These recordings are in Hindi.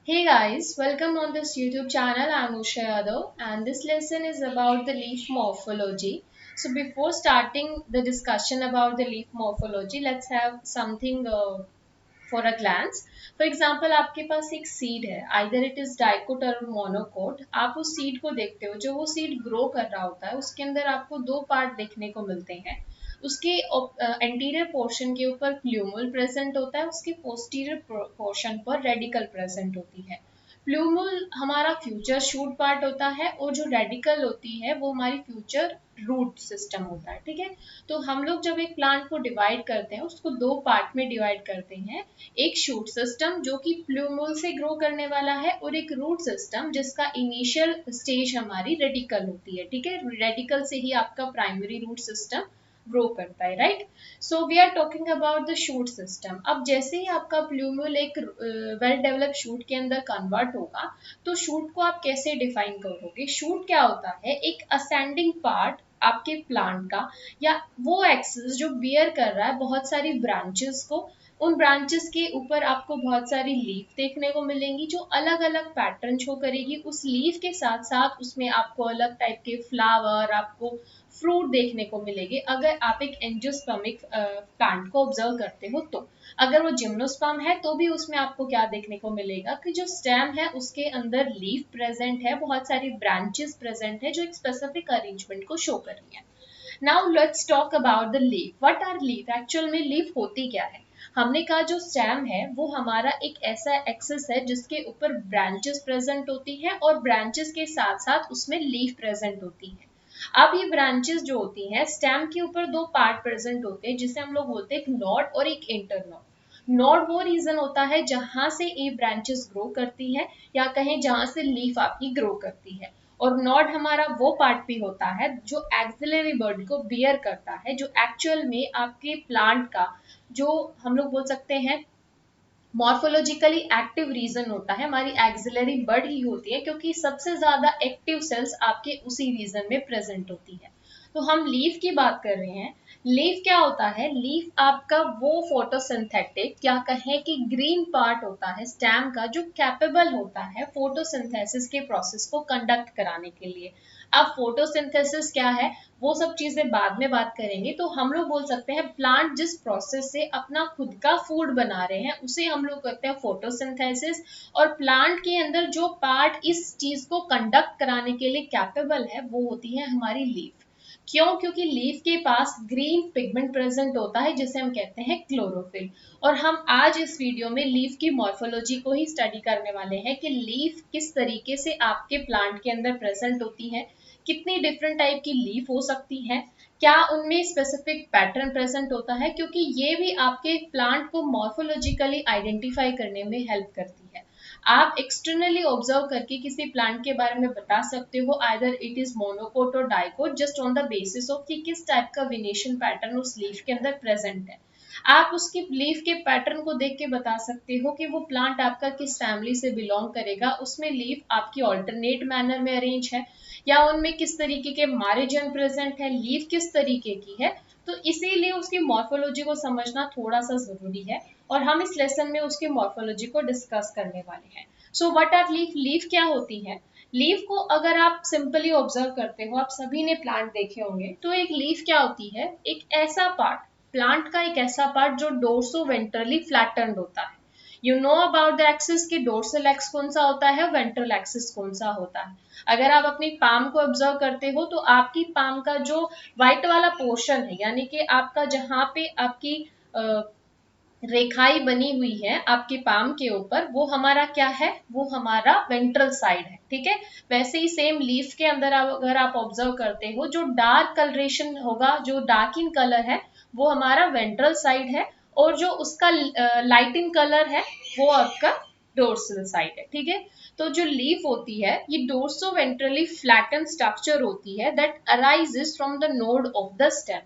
Hey guys, welcome on this YouTube channel. I'm Usha Yadav and this lesson is about the leaf morphology. So before starting the discussion about the leaf morphology, let's have something for a glance. For example, आपके पास एक सीड है, either it is dicot और monocot. आप उस सीड को देखते हो, जो वो सीड ग्रो कर रहा होता है उसके अंदर आपको दो पार्ट देखने को मिलते हैं. उसके एंटीरियर पोर्शन के ऊपर प्लूमल प्रेजेंट होता है, उसके पोस्टीरियर पोर्शन पर रेडिकल प्रेजेंट होती है. प्लूमल हमारा फ्यूचर शूट पार्ट होता है और जो रेडिकल होती है वो हमारी फ्यूचर रूट सिस्टम होता है. ठीक है, तो हम लोग जब एक प्लांट को डिवाइड करते हैं उसको दो पार्ट में डिवाइड करते हैं. एक शूट सिस्टम जो कि प्लूमल से ग्रो करने वाला है और एक रूट सिस्टम जिसका इनिशियल स्टेज हमारी रेडिकल होती है. ठीक है, रेडिकल से ही आपका प्राइमरी रूट सिस्टम ग्रो करता है. Right, so we are talking about the shoot system. अब जैसे ही आपका प्लूमल एक वेल डेवलप्ड शूट के अंदर कन्वर्ट होगा तो शूट को आप कैसे डिफाइन करोगे? शूट क्या होता है? एक असेंडिंग पार्ट आपके प्लांट का, या वो एक्सिस जो बियर कर रहा है बहुत सारी ब्रांचेस को. उन ब्रांचेस के ऊपर आपको बहुत सारी लीफ देखने को मिलेंगी जो अलग अलग पैटर्न शो करेगी. उस लीफ के साथ साथ उसमें आपको अलग टाइप के फ्लावर, आपको फ्रूट देखने को मिलेंगे अगर आप एक एंजियोस्पर्मिक प्लांट को ऑब्जर्व करते हो तो. अगर वो जिम्नोस्पर्म है तो भी उसमें आपको क्या देखने को मिलेगा कि जो स्टेम है उसके अंदर लीफ प्रेजेंट है, बहुत सारी ब्रांचेस प्रेजेंट है जो एक स्पेसिफिक अरेंजमेंट को शो कर रही है. Now let's talk about the leaf. What are leaf? Actual में लीफ होती क्या है? हमने कहा जो स्टेम है वो हमारा एक ऐसा एक्सिस है जिसके ऊपर ब्रांचेस प्रेजेंट होती हैं और ब्रांचेस के साथ साथ उसमें लीफ प्रेजेंट होती है. अब ये ब्रांचेस जो होती हैं, स्टेम के ऊपर दो पार्ट प्रेजेंट होते हैं जिसे हम लोग बोलते हैं एक नोड और एक इंटरनोड. नोड वो रीजन होता है जहां से ये ब्रांचेस ग्रो करती है, या कहें जहां से लीफ आपकी ग्रो करती है. और नोड हमारा वो पार्ट भी होता है जो एक्सिलरी बर्ड को बियर करता है, जो एक्चुअल में आपके प्लांट का जो हम लोग बोल सकते हैं मॉर्फोलॉजिकली एक्टिव रीजन होता है. हमारी एक्सिलरी बर्ड ही होती है क्योंकि सबसे ज्यादा एक्टिव सेल्स आपके उसी रीजन में प्रेजेंट होती है. तो हम लीफ की बात कर रहे हैं. लीफ क्या होता है? लीफ आपका वो फोटोसिंथेटिक, क्या कहें कि ग्रीन पार्ट होता है स्टेम का जो कैपेबल होता है फोटोसिंथेसिस के प्रोसेस को कंडक्ट कराने के लिए. अब फोटोसिंथेसिस क्या है वो सब चीजें बाद में बात करेंगे. तो हम लोग बोल सकते हैं प्लांट जिस प्रोसेस से अपना खुद का फूड बना रहे हैं उसे हम लोग कहते हैं फोटोसिंथेसिस. और प्लांट के अंदर जो पार्ट इस चीज को कंडक्ट कराने के लिए कैपेबल है वो होती है हमारी लीफ. क्यों? क्योंकि लीफ के पास ग्रीन पिगमेंट प्रेजेंट होता है जिसे हम कहते हैं क्लोरोफिल. और हम आज इस वीडियो में लीफ की मॉर्फोलॉजी को ही स्टडी करने वाले हैं कि लीफ किस तरीके से आपके प्लांट के अंदर प्रेजेंट होती है, कितनी डिफरेंट टाइप की लीफ हो सकती है, क्या उनमें स्पेसिफिक पैटर्न प्रेजेंट होता है, क्योंकि ये भी आपके प्लांट को मॉर्फोलॉजिकली आइडेंटिफाई करने में हेल्प करती है. आप एक्सटर्नली ऑब्जर्व करके किसी प्लांट के बारे में बता सकते हो आइदर इट इज मोनोकोट और dicot just on the basis of कि किस टाइप का वेनेशन पैटर्न उस लीफ के अंदर प्रेजेंट है. आप उसकी लीफ के पैटर्न को देख के बता सकते हो कि वो प्लांट आपका किस फैमिली से बिलोंग करेगा, उसमें लीफ आपकी ऑल्टरनेट मैनर में अरेंज है या उनमें किस तरीके के मार्जिन प्रेजेंट है, लीफ किस तरीके की है. तो इसीलिए उसकी मॉर्फोलॉजी को समझना थोड़ा सा जरूरी है और हम इस लेसन में उसकी मॉर्फोलॉजी को डिस्कस करने वाले हैं. So what are leaf? Leaf क्या होती है? लीफ को अगर आप सिंपली ऑब्जर्व करते हो, आप सभी ने प्लांट देखे होंगे, तो एक लीफ क्या होती है? एक ऐसा पार्ट, प्लांट का एक ऐसा पार्ट जो डोर्सो वेंट्रली फ्लैटेंड होता है. You know about the axis कि डोर्सल एक्स कौन सा होता है, वेंट्रल एक्सिस कौन सा होता है. अगर आप अपनी पाम को ऑब्जर्व करते हो तो आपकी पाम का जो व्हाइट वाला पोर्शन है, यानी कि आपका जहां पे आपकी रेखाई बनी हुई है आपके पाम के ऊपर, वो हमारा क्या है? वो हमारा वेंट्रल साइड है. ठीक है, वैसे ही सेम लीफ के अंदर अगर आप ऑब्जर्व करते हो जो डार्क कलरेशन होगा, जो डार्क इन कलर है वो हमारा वेंट्रल साइड है, और जो उसका लाइट इन कलर है वो आपका डोर्सल साइड है. ठीक है, तो जो लीफ होती है ये डोर्सो वेंट्रली फ्लैटन स्ट्रक्चर होती है that arises from the node of the stem.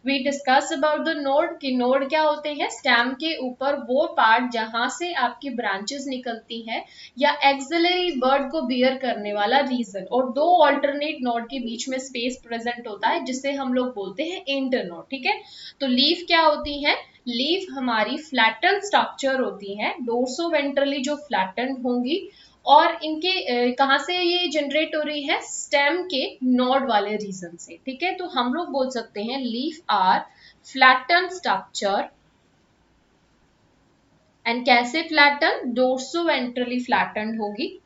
We discuss about the node कि नोड क्या होते हैं? स्टेम के ऊपर वो पार्ट जहां से आपकी ब्रांचेस निकलती हैं या एक्सिलरी बर्ड को बियर करने वाला रीजन, और दो ऑल्टरनेट नोड के बीच में स्पेस प्रेजेंट होता है जिसे हम लोग बोलते हैं इंटरनोड. ठीक है, तो लीफ क्या होती है? लीफ हमारी फ्लैटन स्ट्रक्चर होती है, डोर्सोवेंट्रली जो फ्लैटन होंगी, और इनके कहाँ से ये जनरेट हो रही है, स्टेम के नोड वाले रीजन से, ठीक है। तो हम लोग बोल सकते हैं leaf are flatten structure, and कैसे फ्लैटन, डोर्सोवेंट्रली फ्लैटन होगी,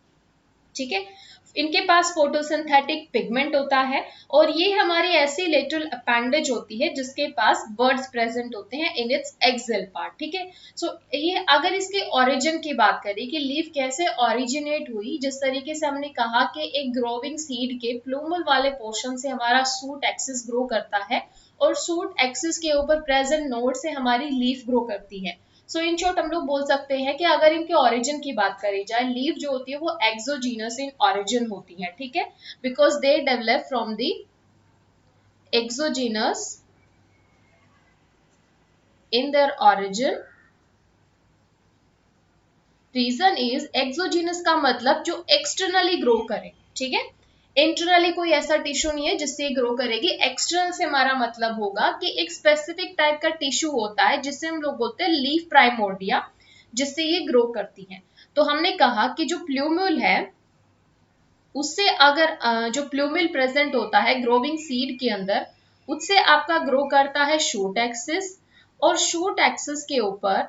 ठीक है। इनके पास फोटोसिंथेटिक पिगमेंट होता है, और ये हमारी ऐसी लेटरल अपेंडेज होती है जिसके पास बर्ड्स प्रेजेंट होते हैं इन इट्स एक्सेल पार्ट, ठीक है। सो ये अगर इसके ओरिजिन की बात करें कि लीफ कैसे ओरिजिनेट हुई, जिस तरीके से हमने कहा कि एक ग्रोविंग सीड के प्लूमल वाले पोर्शन से हमारा सूट एक्सिस ग्रो करता है, और सूट एक्सिस के ऊपर प्रेजेंट नोड से हमारी लीफ ग्रो करती है। सो इन शॉर्ट हम लोग बोल सकते हैं कि अगर इनके ओरिजिन की बात करी जाए, लीफ जो होती है वो एक्सोजीनस इन ओरिजिन होती है, ठीक है, because they develop from the exogenous in their origin. Reason is exogenous का मतलब जो एक्सटर्नली ग्रो करे, ठीक है। इंटरनली कोई ऐसा टिश्यू नहीं है जिससे ग्रो करेगी। एक्सटर्नल से हमारा मतलब होगा कि एक स्पेसिफिक टाइप का टिश्यू होता है जिससे हम लोग बोलते हैं लीफ प्राइमोर्डिया, जिससे ये ग्रो करती है। तो हमने कहा कि जो प्लूम्यूल है उससे अगर जो प्लूम्यूल प्रेजेंट होता है ग्रोविंग सीड के अंदर, उससे आपका ग्रो करता है शूट एक्सिस, और शूट एक्सिस के ऊपर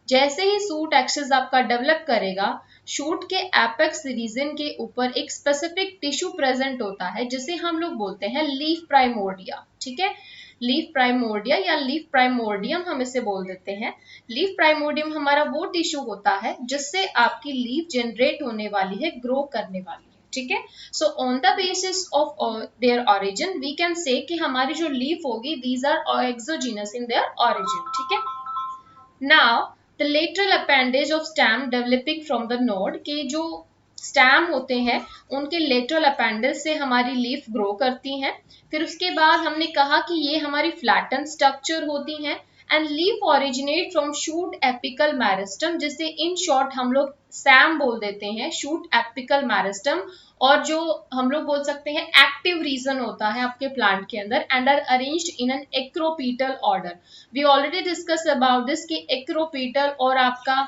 जैसे ही शूट एक्सिस आपका डेवलप करेगा, शूट के एपेक्स रीजन के ऊपर एक स्पेसिफिक टिश्यू प्रेजेंट होता है जिसे हम लोग बोलते हैं लीफ प्राइमोर्डिया, ठीक है। लीफ प्राइमोर्डिया या लीफ प्राइमोर्डियम हम इसे बोल देते हैं। लीफ प्राइमोर्डियम हमारा वो टिश्यू होता है जिससे आपकी लीफ जनरेट होने वाली है, ग्रो करने वाली है, ठीक है। So on the basis of their origin we can say कि हमारी जो लीफ होगी these are exogenous in their origin, ठीक है। Now the lateral appendage of stem developing from the node, के जो स्टेम होते हैं उनके लेटरल अपेंडेज से हमारी लीफ ग्रो करती हैं। फिर उसके बाद हमने कहा कि ये हमारी फ्लैटन स्ट्रक्चर होती हैं, and leaf originate from shoot apical meristem, जिसे इन शॉर्ट हम लोग सैम बोल देते हैं, शूट एपिकल मेरिस्टम, और जो हम लोग बोल सकते हैं एक्टिव रीजन होता है आपके प्लांट के अंदर, and are arranged in an acropetal order. We already discuss about this कि एक्रोपीटल और आपका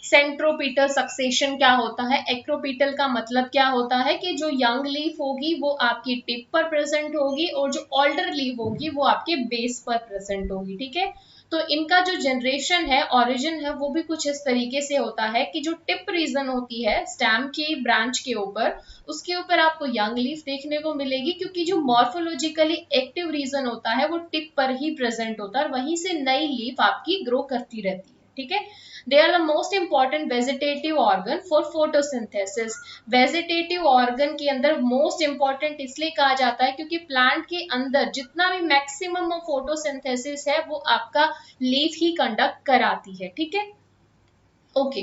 सेंट्रोपीटल सक्सेशन क्या होता है। एक्रोपीटल का मतलब क्या होता है कि जो यंग लीफ होगी वो आपकी टिप पर प्रेजेंट होगी, और जो ओल्डर लीफ होगी वो आपके बेस पर प्रेजेंट होगी, ठीक है। तो इनका जो जनरेशन है, ओरिजिन है, वो भी कुछ इस तरीके से होता है कि जो टिप रीजन होती है स्टेम की ब्रांच के ऊपर, उसके ऊपर आपको यंग लीफ देखने को मिलेगी, क्योंकि जो मॉर्फोलॉजिकली एक्टिव रीजन होता है वो टिप पर ही प्रेजेंट होता है, और वहीं से नई लीफ आपकी ग्रो करती रहती है, ठीक है। They are the most important vegetative organ for photosynthesis. Vegetative organ के अंदर most important इसलिए कहा जाता है क्योंकि प्लांट के अंदर जितना भी मैक्सिमम फोटोसिंथेसिस है वो आपका लीफ ही कंडक्ट कराती है, ठीक है। ओके,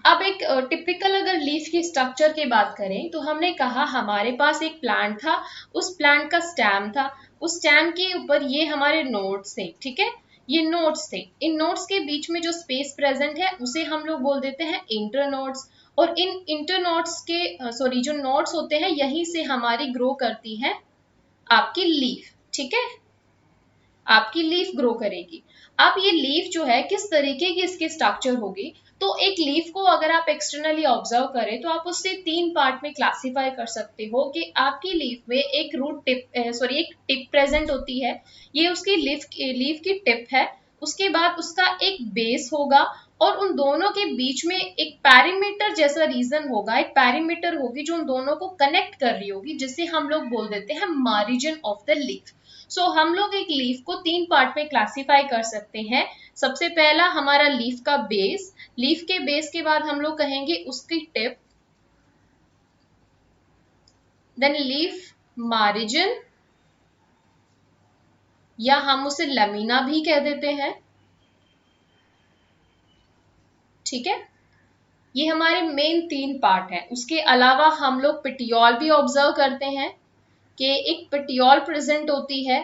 अब एक टिपिकल अगर लीफ की स्ट्रक्चर की बात करें तो हमने कहा हमारे पास एक प्लांट था, उस प्लांट का स्टेम था, उस स्टेम के ऊपर ये हमारे नोड्स थे, ठीक है। ये नोड्स थे, इन नोड्स के बीच में जो स्पेस प्रेजेंट है उसे हम लोग बोल देते हैं इंटरनोड्स, और इन इंटरनोड्स के सॉरी जो नोड्स होते हैं यहीं से हमारी ग्रो करती है आपकी लीफ, ठीक है। आपकी लीफ ग्रो करेगी। अब ये लीफ जो है किस तरीके की इसकी स्ट्रक्चर होगी, तो एक लीफ को अगर आप एक्सटर्नली ऑब्जर्व करें तो आप उससे 3 पार्ट में क्लासिफाई कर सकते हो कि आपकी लीफ में एक रूट टिप सॉरी एक टिप प्रेजेंट होती है, ये उसकी लीफ की टिप है। उसके बाद उसका एक बेस होगा, और उन दोनों के बीच में एक पैरीमीटर जैसा रीजन होगा, एक पैरीमीटर होगी जो उन दोनों को कनेक्ट कर रही होगी, जिसे हम लोग बोल देते हैं मार्जिन ऑफ द लीफ। सो हम लोग एक लीफ को 3 पार्ट में क्लासिफाई कर सकते हैं। सबसे पहला हमारा लीफ का बेस, लीफ के बेस के बाद हम लोग कहेंगे उसकी टिप, देन लीफ मार्जिन, या हम उसे लमीना भी कह देते हैं, ठीक है। ये हमारे मेन 3 पार्ट है। उसके अलावा हम लोग पिटियोल भी ऑब्जर्व करते हैं कि एक पिटियोल प्रेजेंट होती है।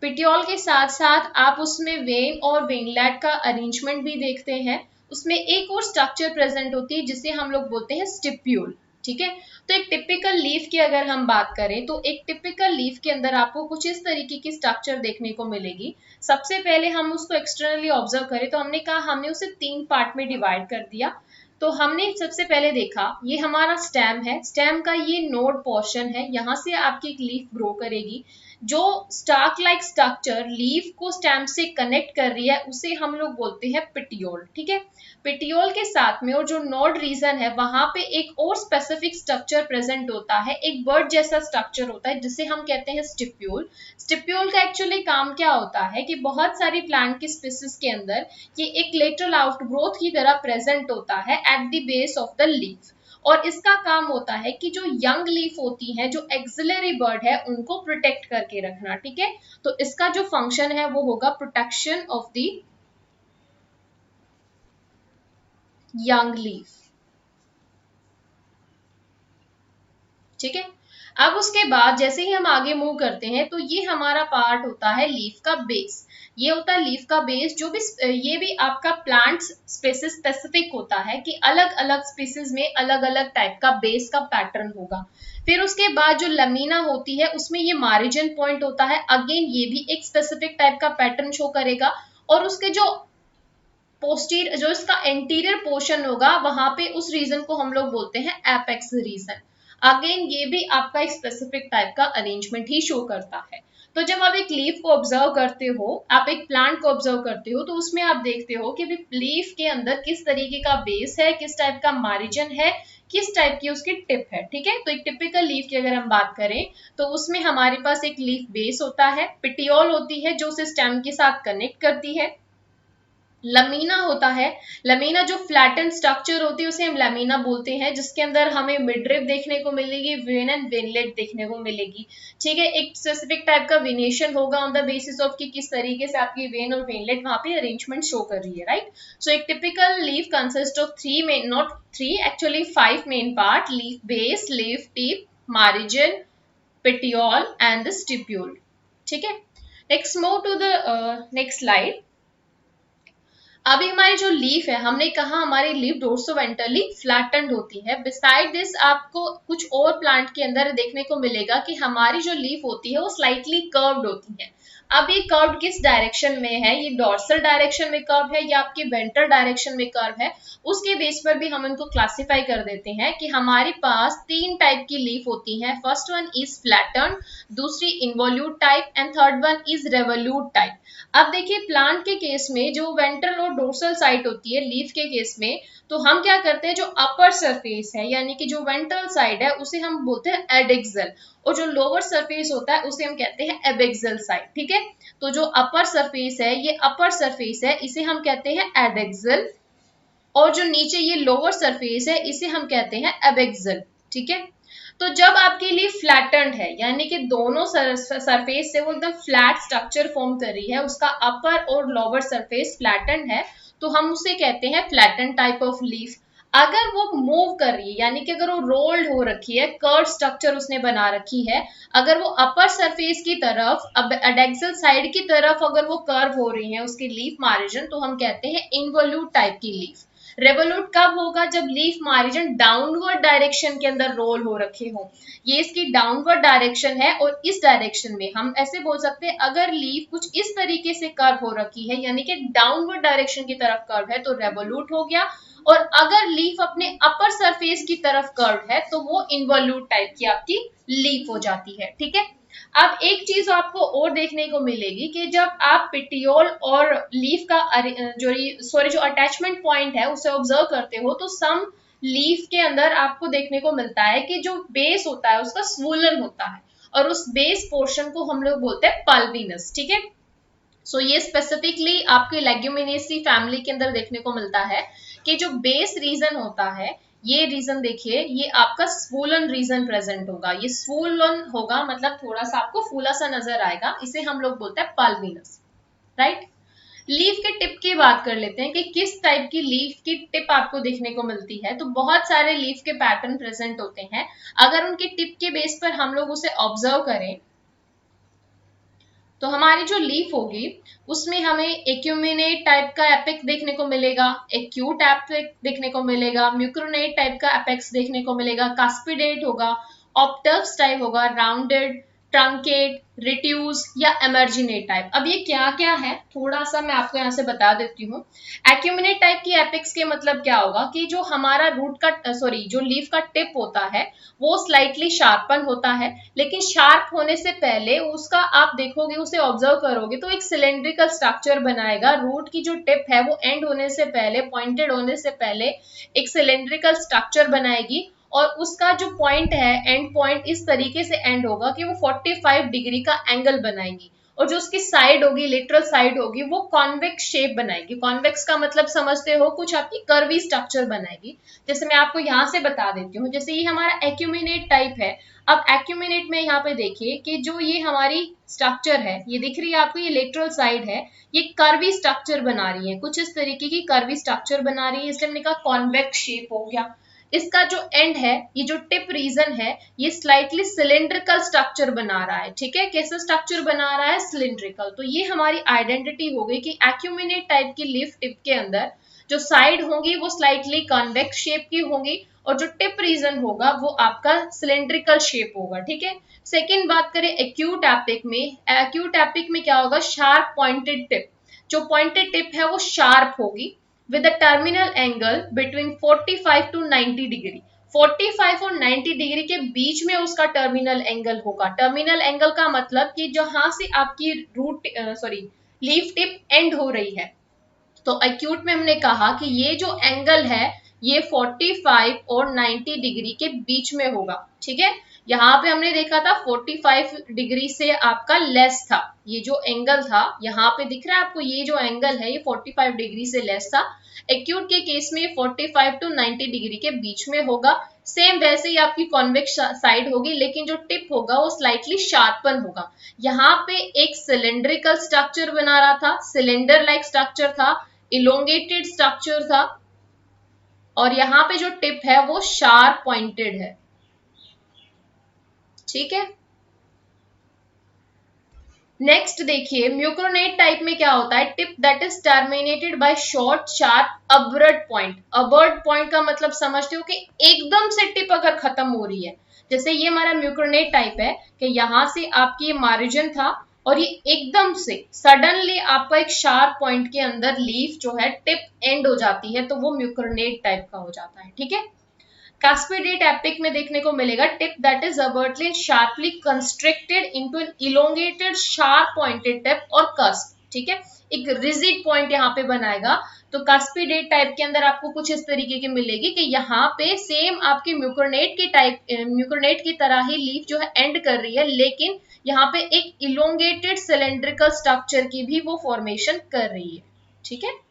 पिटियोल के साथ साथ आप उसमें वेन और वेनलेट का अरेंजमेंट भी देखते हैं। उसमें एक और स्ट्रक्चर प्रेजेंट होती है जिसे हम लोग बोलते हैं स्टिप्यूल, ठीक है। तो एक टिपिकल लीफ की अगर हम बात करें तो एक टिपिकल लीफ के अंदर आपको कुछ इस तरीके की स्ट्रक्चर देखने को मिलेगी। सबसे पहले हम उसको एक्सटर्नली ऑब्जर्व करें तो हमने कहा हमने उसे 3 पार्ट में डिवाइड कर दिया। तो हमने सबसे पहले देखा ये हमारा स्टेम है, स्टेम का ये नोड पोर्शन है, यहाँ से आपकी एक लीफ ग्रो करेगी। जो स्टार्क लाइक स्ट्रक्चर लीफ को स्टेम से कनेक्ट कर रही है उसे हम लोग बोलते हैं पिटियोल, ठीक है। पिटियोल के साथ में और जो नोड रीजन है वहां पे एक और स्पेसिफिक स्ट्रक्चर प्रेजेंट होता है, एक बर्ड जैसा स्ट्रक्चर होता है जिसे हम कहते हैं स्टिप्यूल। स्टिप्यूल का एक्चुअली काम क्या होता है कि बहुत सारी प्लांट की स्पीसीज के अंदर ये एक लेटरल आउटग्रोथ की तरह प्रेजेंट होता है at the base of the leaf, और इसका काम होता है कि जो यंग लीफ होती है, जो एक्सिलरी बर्ड है, उनको प्रोटेक्ट करके रखना, ठीक है। तो इसका जो फंक्शन है वो होगा protection of the young leaf, ठीक है। अब उसके बाद जैसे ही हम आगे मूव करते हैं तो ये हमारा पार्ट होता है लीफ का बेस। ये होता है लीफ का बेस, जो भी ये भी आपका प्लांट स्पेसिस स्पेसिफिक होता है कि अलग अलग स्पीसीज में अलग अलग टाइप का बेस का पैटर्न होगा। फिर उसके बाद जो लमीना होती है उसमें ये मार्जिन पॉइंट होता है, अगेन ये भी एक स्पेसिफिक टाइप का पैटर्न शो करेगा। और उसके जो पोस्टीरियर जो इसका एंटीरियर पोर्शन होगा वहां पे उस रीजन को हम लोग बोलते हैं एपेक्स रीजन। अगेन ये भी आपका एक स्पेसिफिक टाइप का अरेंजमेंट ही शो करता है। तो जब आप एक लीफ को ऑब्जर्व करते हो, आप एक प्लांट को ऑब्जर्व करते हो, तो उसमें आप देखते हो कि लीफ के अंदर किस तरीके का बेस है, किस टाइप का मार्जिन है, किस टाइप की उसकी टिप है, ठीक है। तो एक टिपिकल लीफ की अगर हम बात करें तो उसमें हमारे पास एक लीफ बेस होता है, पिटियोल होती है जो उसे स्टेम के साथ कनेक्ट करती है, लमीना होता है, लमीना जो फ्लैटन स्ट्रक्चर होती है उसे हम लमीना बोलते हैं, जिसके अंदर हमें मिडरिप देखने को मिलेगी, वेन एंड वेनलेट देखने को मिलेगी, ठीक है। एक स्पेसिफिक टाइप का वेनेशन होगा ऑन द बेसिस ऑफ कि किस तरीके से आपकी वेन और वेनलेट वहां पे अरेंजमेंट शो कर रही है, राइट। सो एक typical leaf consist of 3 main, not 3 actually 5 main part, leaf base, leaf tip, margin, petiole and the stipule, ठीक है। Next move to the next slide. अभी हमारी जो लीफ है, हमने कहा हमारी लीफ डोर्सोवेंट्रली फ्लैटेंड होती है। बिसाइड दिस आपको कुछ और प्लांट के अंदर देखने को मिलेगा कि हमारी जो लीफ होती है वो स्लाइटली कर्व्ड होती है। अब ये कर्व किस डायरेक्शन में है, ये डॉर्सल डायरेक्शन में कर्व है या आपके वेंट्रल डायरेक्शन में कर्व है, उसके बेस पर भी हम इनको क्लासिफाई कर देते हैं कि हमारे पास 3 टाइप की लीफ होती है। फर्स्ट वन इज फ्लैटन, दूसरी involute type and third one is revolute type. अब देखिए प्लांट के केस में जो वेंट्रल और डोर्सल साइड होती है लीफ के केस में, तो हम क्या करते हैं, जो अपर सरफेस है यानी कि जो वेंट्रल साइड है उसे हम बोलते हैं एडेक्सल, और जो लोअर सरफेस होता है उसे हम कहते हैं एबेक्सल साइड, ठीक है। तो जो अपर सरफेस है, ये अपर सरफेस है, इसे हम कहते हैं एडेक्सल, और जो नीचे ये लोअर सरफेस है इसे हम कहते हैं एबेक्सल, ठीक है। तो जब आपके लिए फ्लैटेंड है यानी कि दोनों सरफेस से वो एकदम फ्लैट स्ट्रक्चर फॉर्म कर रही है, उसका अपर और लोअर सरफेस फ्लैटेंड है, तो हम उसे कहते हैं फ्लैटेंड टाइप ऑफ लीफ। अगर वो मूव कर रही है यानी कि अगर वो रोल्ड हो रखी है, कर्व स्ट्रक्चर उसने बना रखी है, अगर वो अपर सरफेस की तरफ, अब एडेक्सल साइड की तरफ अगर वो कर्व हो रही है उसकी लीफ मार्जिन, तो हम कहते हैं इन्वोल्यूट टाइप की लीफ। रेवोल्यूट कब होगा, जब लीफ मार्जिन डाउनवर्ड डायरेक्शन के अंदर रोल हो रखे हो। ये इसकी डाउनवर्ड डायरेक्शन है, और इस डायरेक्शन में हम ऐसे बोल सकते हैं अगर लीफ कुछ इस तरीके से कर्व हो रखी है यानी कि डाउनवर्ड डायरेक्शन की तरफ कर्व है तो रेवोल्यूट हो गया, और अगर लीफ अपने अपर सरफेस की तरफ कर्व है तो वो इन्वोल्यूट टाइप की आपकी लीफ हो जाती है, ठीक है। अब एक चीज आपको और देखने को मिलेगी कि जब आप पिटियोल और लीफ का जो अटैचमेंट पॉइंट है उसे ऑब्जर्व करते हो, तो सम लीफ के अंदर आपको देखने को मिलता है कि जो बेस होता है उसका स्वोलन होता है, और उस बेस पोर्शन को हम लोग बोलते हैं पल्विनस, ठीक है। सो ये स्पेसिफिकली आपके लेग्यूमिनेसी फैमिली के अंदर देखने को मिलता है कि जो बेस रीजन होता है, ये रीजन देखिए, ये आपका स्वोलन रीजन प्रेजेंट होगा, ये स्वोलन होगा मतलब थोड़ा सा आपको फूला सा नजर आएगा, इसे हम लोग बोलते हैं पल्विनस, राइट। लीफ के टिप की बात कर लेते हैं कि किस टाइप की लीफ की टिप आपको देखने को मिलती है। तो बहुत सारे लीफ के पैटर्न प्रेजेंट होते हैं, अगर उनके टिप के बेस पर हम लोग उसे ऑब्जर्व करें तो हमारी जो लीफ होगी उसमें हमें एक्यूमिनेट टाइप का एपेक्स देखने को मिलेगा, एक्यूट एपेक्स देखने को मिलेगा, म्यूक्रोनेट टाइप का एपेक्स देखने को मिलेगा, कास्पिडेट होगा, ऑप्टर्स टाइप होगा, राउंडेड, ट्रंकेट, रिट्यूज या एमर्जिनेट टाइप। अब ये क्या क्या है थोड़ा सा मैं आपको यहाँ से बता देती हूँ। एक्यूमिनेट टाइप की एपेक्स के मतलब क्या होगा कि जो हमारा रूट का जो लीफ का टिप होता है वो स्लाइटली शार्पन होता है, लेकिन शार्प होने से पहले उसका आप देखोगे, उसे ऑब्जर्व करोगे तो एक सिलेंड्रिकल स्ट्रक्चर बनाएगा। रूट की जो टिप है वो एंड होने से पहले, पॉइंटेड होने से पहले एक सिलेंड्रिकल स्ट्रक्चर बनाएगी, और उसका जो पॉइंट है एंड पॉइंट इस तरीके से एंड होगा कि वो 45 डिग्री का एंगल बनाएगी, और जो उसकी साइड होगी, लेटरल साइड होगी, वो कॉन्वेक्स शेप बनाएगी। कॉन्वेक्स का मतलब समझते हो, कुछ आपकी कर्वी स्ट्रक्चर बनाएगी। जैसे मैं आपको यहाँ से बता देती हूँ, जैसे ये हमारा एक्यूमिनेट टाइप है। अब एक्यूमिनेट में यहाँ पे देखिए कि जो ये हमारी स्ट्रक्चर है, ये दिख रही है आपको, ये लेटरल साइड है, ये कर्वी स्ट्रक्चर बना रही है, कुछ इस तरीके की कर्वी स्ट्रक्चर बना रही है, इसलिए हमने कहा कॉन्वेक्स शेप हो गया। इसका जो एंड है, ये जो टिप रीजन है, ये स्लाइटली सिलेंड्रिकल स्ट्रक्चर बना रहा है। ठीक है, कैसा स्ट्रक्चर बना रहा है? सिलेंड्रिकल। तो ये हमारी आइडेंटिटी हो गई कि एक्यूमिनेट टाइप की लीफ टिप के अंदर जो साइड होंगी वो स्लाइटली कॉन्वेक्स शेप की होंगी, और जो टिप रीजन होगा वो आपका सिलेंड्रिकल शेप होगा। ठीक है। सेकेंड बात करें एक्यूट एपिक में, एक्यूट एपिक में क्या होगा? Sharp pointed tip. जो पॉइंटेड टिप है वो शार्प होगी with a terminal angle between 45 to 90 degree. 45 और 90 डिग्री के बीच में उसका टर्मिनल एंगल होगा। टर्मिनल एंगल का मतलब कि जहां से आपकी रूट लीफ टिप एंड हो रही है। तो एक्यूट में हमने कहा कि ये जो एंगल है ये 45 और 90 डिग्री के बीच में होगा। ठीक है, यहाँ पे हमने देखा था 45 डिग्री से आपका लेस था, ये जो एंगल था यहाँ पे दिख रहा है आपको, ये जो एंगल है ये 45 डिग्री से लेस था। एक्यूट के केस में 45 टू 90 डिग्री के बीच में होगा। सेम वैसे ही आपकी कॉन्वेक्स साइड होगी, लेकिन जो टिप होगा वो स्लाइटली शार्पन होगा। यहाँ पे एक सिलेंड्रिकल स्ट्रक्चर बना रहा था, सिलेंडर लाइक स्ट्रक्चर था, इलोंगेटेड स्ट्रक्चर था, और यहाँ पे जो टिप है वो शार्प पॉइंटेड है। ठीक है। नेक्स्ट देखिए, म्यूक्रोनेट टाइप में क्या होता है? Tip that is terminated by short sharp abrupt point. Abrupt point का मतलब समझते हो कि एकदम से टिप अगर खत्म हो रही है, जैसे ये हमारा म्यूक्रोनेट टाइप है कि यहां से आपकी मार्जिन था और ये एकदम से सडनली आपका एक शार्प पॉइंट के अंदर लीफ जो है टिप एंड हो जाती है, तो वो म्यूक्रोनेट टाइप का हो जाता है। ठीक है। कास्पेडेट एपिक में देखने को मिलेगा tip that is abruptly sharply constricted into an elongated sharp pointed tip और कस्प। ठीक है, एक रिजिड पॉइंट यहाँ पे बनाएगा। तो कास्पेडेट टाइप के अंदर आपको कुछ इस तरीके की मिलेगी कि यहाँ पे सेम आपके म्यूक्रोनेट की तरह ही लीफ जो है एंड कर रही है, लेकिन यहाँ पे एक इलोंगेटेड सिलेंड्रिकल स्ट्रक्चर की भी वो फॉर्मेशन कर रही है। ठीक है।